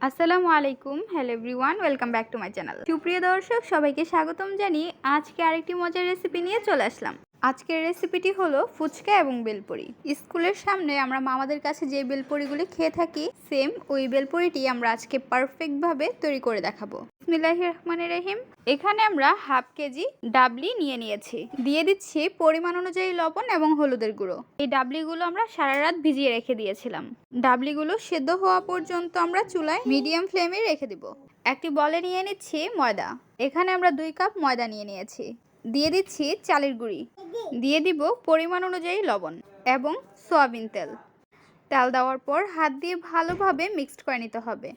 আসসালামু আলাইকুম। Hello everyone, welcome back to my channel. সুপ্রিয় দর্শক, সবাইকে স্বাগতম জানিয়ে আজকে আরেকটি মজার রেসিপি নিয়ে চলে আসলাম। আজকের রেসিপিটি হলো ফুচকা এবং বেলপুরি। স্কুলের সামনে আমরা মামাদের কাছে যে বেলপুরিগুলি খেয়ে থাকি, সেম ওই বেলপুরিটি আমরা আজকে পারফেক্টভাবে তৈরি করে দেখাবো। বিসমিল্লাহির রহমানির রহিম। এখানে আমরা হাফ কেজি ডাবলি নিয়ে নিয়েছি। দিয়ে দিচ্ছি পরিমাণ অনুযায়ী লবণ এবং হলুদের গুঁড়ো। এই ডাবলিগুলো আমরা সারা রাত ভিজিয়ে রেখে দিয়েছিলাম। ডাবলিগুলো সেদ্ধ হওয়া পর্যন্ত আমরা চুলায় মিডিয়াম ফ্লেমে রেখে দিব। একটি বলে নিয়ে নিচ্ছি ময়দা। এখানে আমরা 2 কাপ ময়দা নিয়ে নিয়েছি। দিয়ে দিচ্ছি চালের গুঁড়ি। দিয়ে দিব পরিমাণ অনুযায়ী লবণ এবং সয়াবিন তেল। তেল দেওয়ার পর হাত দিয়ে ভালোভাবে মিক্সড করে নিতে হবে।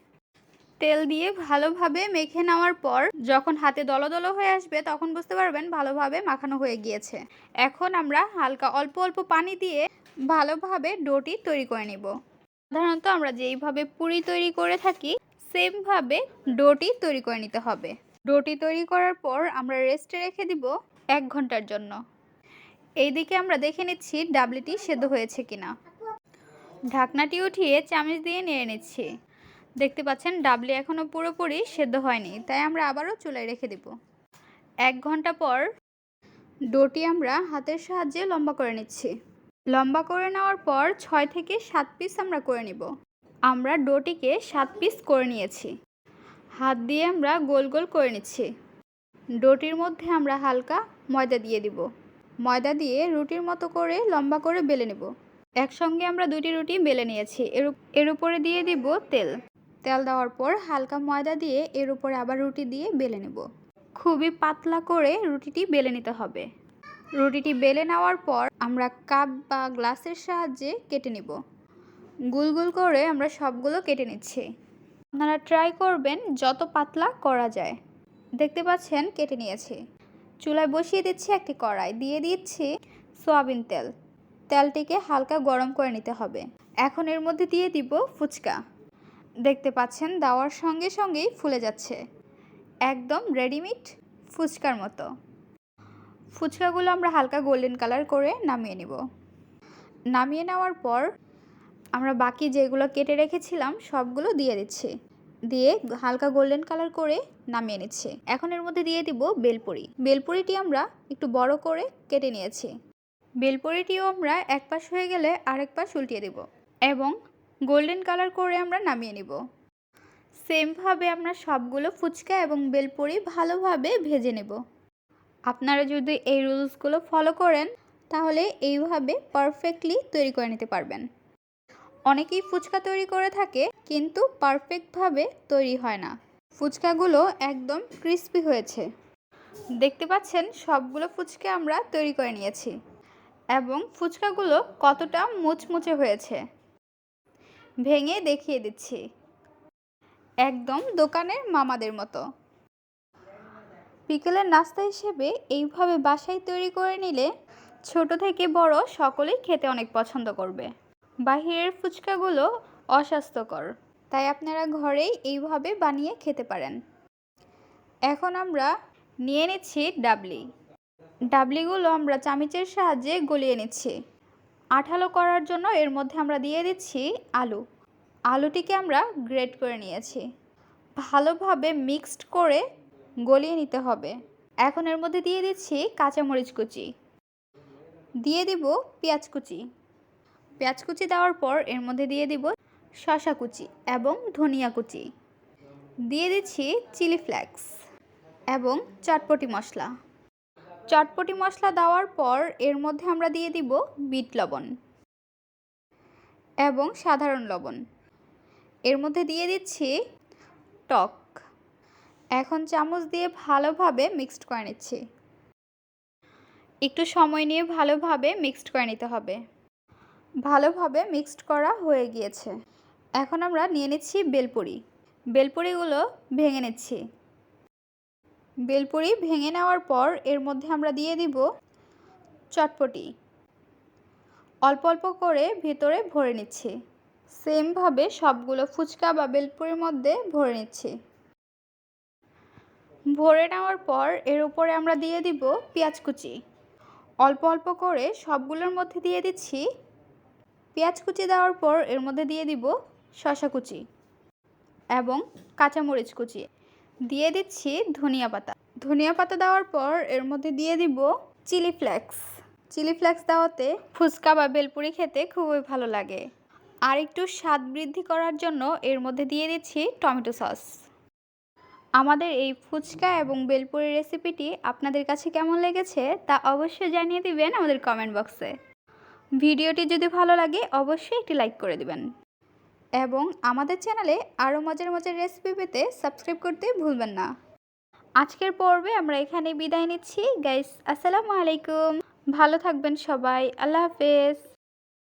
তেল দিয়ে ভালোভাবে মেখে নেওয়ার পর যখন হাতে দলদল হয়ে আসবে তখন বুঝতে পারবেন ভালোভাবে মাখানো হয়ে গিয়েছে। এখন আমরা হালকা অল্প অল্প পানি দিয়ে ভালোভাবে ডোটি তৈরি করে নিব। সাধারণত আমরা যেইভাবে পুরি তৈরি করে থাকি সেমভাবে ডোটি তৈরি করে নিতে হবে। ডোটি তৈরি করার পর আমরা রেস্টে রেখে দিব 1 ঘন্টার জন্য। এইদিকে আমরা দেখে নিচ্ছি ডাবলিটি সেদ্ধ হয়েছে কিনা। ঢাকনাটি উঠিয়ে চামচ দিয়ে নেড়ে নিচ্ছি। দেখতে পাচ্ছেন ডাবলি এখনও পুরোপুরি সেদ্ধ হয়নি, তাই আমরা আবারও চুলায় রেখে দিব। 1 ঘন্টা পর ডোটি আমরা হাতের সাহায্যে লম্বা করে নিচ্ছি। লম্বা করে নেওয়ার পর 6 থেকে 7 পিস আমরা করে নিব। আমরা ডোটিকে 7 পিস করে নিয়েছি। হাত দিয়ে আমরা গোল গোল করে নিচ্ছি। ডোটির মধ্যে আমরা হালকা ময়দা দিয়ে দিব। ময়দা দিয়ে রুটির মতো করে লম্বা করে বেলে নেব। একসঙ্গে আমরা 2টি রুটি বেলে নিয়েছি। এর উপরে দিয়ে দিব তেল। তেল দেওয়ার পর হালকা ময়দা দিয়ে এর উপরে আবার রুটি দিয়ে বেলে নেব। খুবই পাতলা করে রুটিটি বেলে নিতে হবে। রুটিটি বেলে নেওয়ার পর আমরা কাপ বা গ্লাসের সাহায্যে কেটে নিব। গোল গোল করে আমরা সবগুলো কেটে নিচ্ছি। আপনারা ট্রাই করবেন যত পাতলা করা যায়। দেখতে পাচ্ছেন কেটে নিয়েছি। চুলায় বসিয়ে দিচ্ছি একটি কড়াই। দিয়ে দিচ্ছি সয়াবিন তেল। তেলটিকে হালকা গরম করে নিতে হবে। এখন এর মধ্যে দিয়ে দিব ফুচকা। দেখতে পাচ্ছেন দেওয়ার সঙ্গে সঙ্গেই ফুলে যাচ্ছে, একদম রেডিমেড ফুচকার মতো। ফুচকাগুলো আমরা হালকা গোল্ডেন কালার করে নামিয়ে নিব। নামিয়ে নেওয়ার পর আমরা বাকি যেগুলো কেটে রেখেছিলাম সবগুলো দিয়ে দিচ্ছি। দিয়ে হালকা গোল্ডেন কালার করে নামিয়ে নিচ্ছি। এখন এর মধ্যে দিয়ে দিব বেলপুরি। বেলপুরিটি আমরা একটু বড় করে কেটে নিয়েছি। বেলপুরিটিও আমরা এক পাশ হয়ে গেলে আরেক পাশ উল্টিয়ে দেব এবং গোল্ডেন কালার করে আমরা নামিয়ে নিব। সেমভাবে আমরা সবগুলো ফুচকা এবং বেলপুরি ভালোভাবে ভেজে নেব। আপনারা যদি এই রুলসগুলো ফলো করেন তাহলে এইভাবে পারফেক্টলি তৈরি করে নিতে পারবেন। অনেকেই ফুচকা তৈরি করে থাকে কিন্তু পারফেক্টভাবে তৈরি হয় না। ফুচকাগুলো একদম ক্রিস্পি হয়েছে। দেখতে পাচ্ছেন সবগুলো ফুচকা আমরা তৈরি করে নিয়েছি এবং ফুচকাগুলো কতটা মুচমুচে হয়েছে ভেঙে দেখিয়ে দিচ্ছি। একদম দোকানের মামাদের মতো। বিকেলের নাস্তা হিসেবে এইভাবে বাসায় তৈরি করে নিলে ছোট থেকে বড় সকলেই খেতে অনেক পছন্দ করবে। বাহিরের ফুচকাগুলো অস্বাস্থ্যকর, তাই আপনারা ঘরেই এইভাবে বানিয়ে খেতে পারেন। এখন আমরা নিয়ে নিচ্ছি ডাবলি। ডাবলিগুলো আমরা চামচের সাহায্যে গলিয়ে নিচ্ছি। আঠালো করার জন্য এর মধ্যে আমরা দিয়ে দিচ্ছি আলু। আলুটিকে আমরা গ্রেট করে নিয়েছি। ভালোভাবে মিক্সড করে গলিয়ে নিতে হবে। এখন এর মধ্যে দিয়ে দিচ্ছি কাঁচামরিচ কুচি। দিয়ে দিব পেঁয়াজ কুচি। পেঁয়াজ কুচি দেওয়ার পর এর মধ্যে দিয়ে দিব শসা কুচি এবং ধনিয়া কুচি। দিয়ে দিচ্ছি চিলি ফ্লেক্স এবং চটপটি মশলা। চটপটি মশলা দেওয়ার পর এর মধ্যে আমরা দিয়ে দিব বিট লবণ এবং সাধারণ লবণ। এর মধ্যে দিয়ে দিচ্ছি টক। এখন চামচ দিয়ে ভালোভাবে মিক্সড করে নিচ্ছি। একটু সময় নিয়ে ভালোভাবে মিক্সড করে নিতে হবে। ভালোভাবে মিক্সড করা হয়ে গিয়েছে। এখন আমরা নিয়ে নিচ্ছি বেলপুরি। বেলপুরিগুলো ভেঙে নিচ্ছি। বেলপুরি ভেঙে নেওয়ার পর এর মধ্যে আমরা দিয়ে দিব চটপটি। অল্প অল্প করে ভেতরে ভরে নিচ্ছি। সেমভাবে সবগুলো ফুচকা বা বেলপুরির মধ্যে ভরে নিচ্ছি। ভরে নেওয়ার পর এর উপরে আমরা দিয়ে দিব পেঁয়াজ কুচি। অল্প অল্প করে সবগুলোর মধ্যে দিয়ে দিচ্ছি। পেঁয়াজ কুচি দেওয়ার পর এর মধ্যে দিয়ে দিব শসা কুচি। এবং কাঁচামরিচ কুচি, দিয়ে দিচ্ছি ধনিয়া পাতা। ধনিয়া পাতা দেওয়ার পর এর মধ্যে দিয়ে দিব চিলি ফ্লেক্স। চিলি ফ্লেক্স দেওয়াতে ফুচকা বা বেলপুরি খেতে খুবই ভালো লাগে। আর একটু স্বাদ বৃদ্ধি করার জন্য এর মধ্যে দিয়ে দিচ্ছি টমেটো সস। আমাদের এই ফুচকা এবং বেলপুরি রেসিপিটি আপনাদের কাছে কেমন লেগেছে তা অবশ্যই জানিয়ে দিবেন আমাদের কমেন্ট বক্সে। ভিডিওটি যদি ভালো লাগে অবশ্যই একটি লাইক করে দিবেন এবং আমাদের চ্যানেলে আরও মজার মজার রেসিপি পেতে সাবস্ক্রাইব করতে ভুলবেন না। আজকের পর্বে আমরা এখানে বিদায় নিচ্ছি গাইস। আসসালামু আলাইকুম। ভালো থাকবেন সবাই। আল্লাহ হাফেজ।